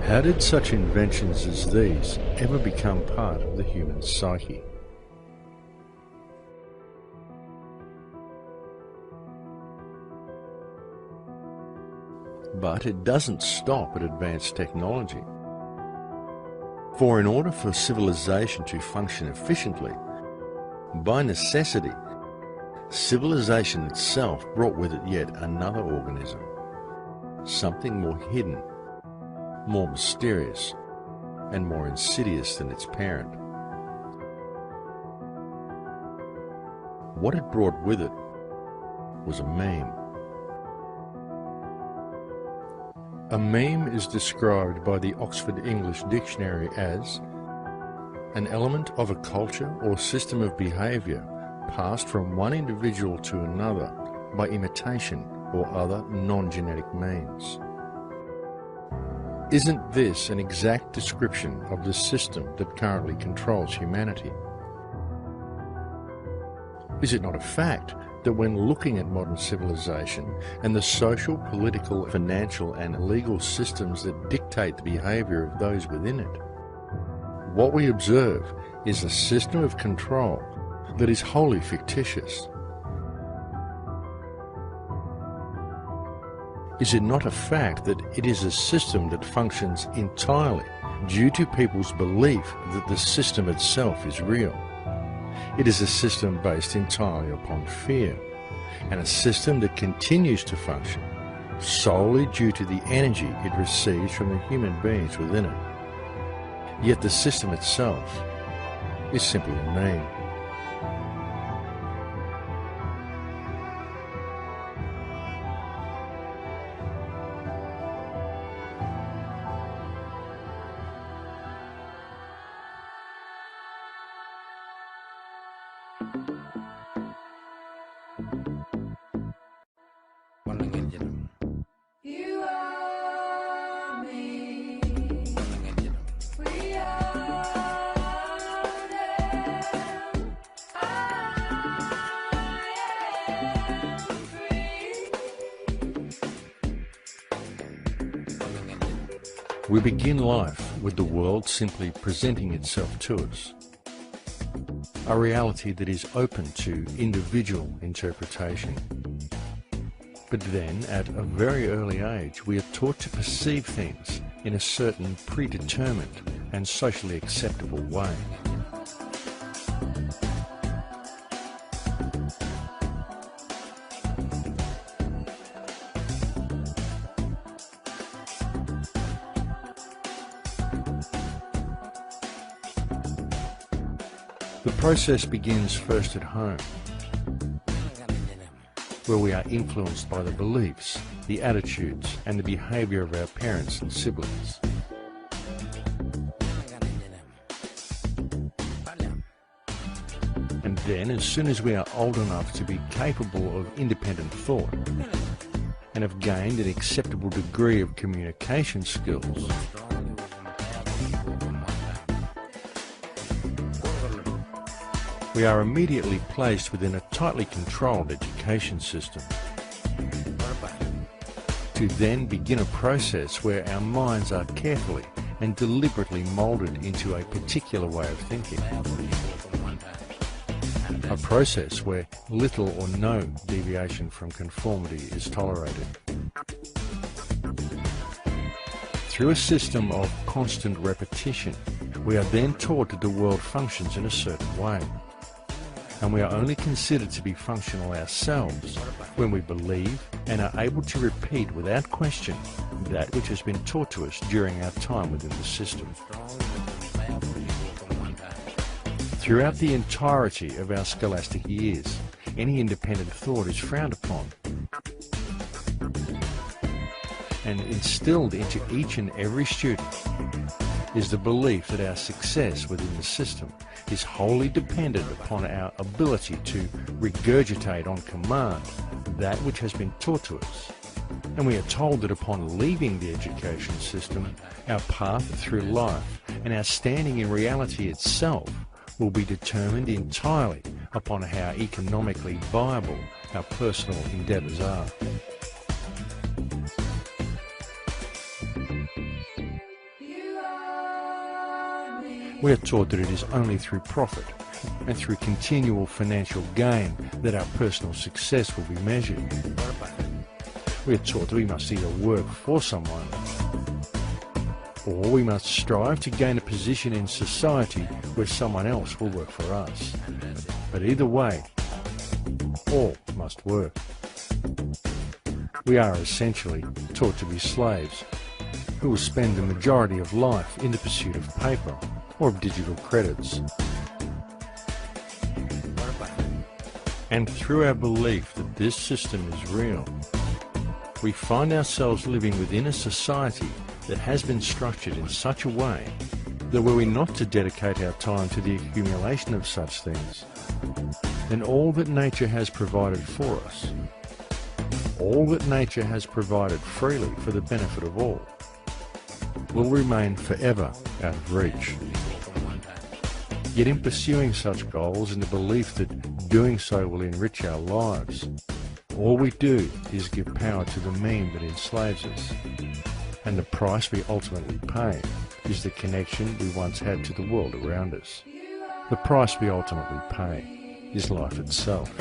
How did such inventions as these ever become part of the human psyche? But it doesn't stop at advanced technology. For in order for civilization to function efficiently, by necessity, civilization itself brought with it yet another organism, something more hidden, more mysterious, and more insidious than its parent. What it brought with it was a meme. A meme is described by the Oxford English Dictionary as an element of a culture or system of behaviour passed from one individual to another by imitation or other non-genetic means. Isn't this an exact description of the system that currently controls humanity? Is it not a fact that when looking at modern civilization and the social, political, financial and legal systems that dictate the behaviour of those within it, what we observe is a system of control that is wholly fictitious? Is it not a fact that it is a system that functions entirely due to people's belief that the system itself is real? It is a system based entirely upon fear, and a system that continues to function solely due to the energy it receives from the human beings within it. Yet the system itself is simply a meme. You are me. We are them. I am free. We begin life with the world simply presenting itself to us, a reality that is open to individual interpretation. But then, at a very early age, we are taught to perceive things in a certain predetermined and socially acceptable way. The process begins first at home, where we are influenced by the beliefs, the attitudes, and the behaviour of our parents and siblings. And then, as soon as we are old enough to be capable of independent thought, and have gained an acceptable degree of communication skills, we are immediately placed within a tightly controlled education system, to then begin a process where our minds are carefully and deliberately moulded into a particular way of thinking. A process where little or no deviation from conformity is tolerated. Through a system of constant repetition, we are then taught that the world functions in a certain way, and we are only considered to be functional ourselves when we believe and are able to repeat without question that which has been taught to us during our time within the system. Throughout the entirety of our scholastic years, any independent thought is frowned upon, and instilled into each and every student is the belief that our success within the system is wholly dependent upon our ability to regurgitate on command that which has been taught to us. And we are told that upon leaving the education system, our path through life and our standing in reality itself will be determined entirely upon how economically viable our personal endeavours are. We are taught that it is only through profit and through continual financial gain that our personal success will be measured. We are taught that we must either work for someone or we must strive to gain a position in society where someone else will work for us. But either way, all must work. We are essentially taught to be slaves who will spend the majority of life in the pursuit of paper or of digital credits. And through our belief that this system is real, we find ourselves living within a society that has been structured in such a way that were we not to dedicate our time to the accumulation of such things, then all that nature has provided for us, all that nature has provided freely for the benefit of all, will remain forever out of reach. Yet in pursuing such goals in the belief that doing so will enrich our lives, all we do is give power to the mean that enslaves us, and the price we ultimately pay is the connection we once had to the world around us. The price we ultimately pay is life itself.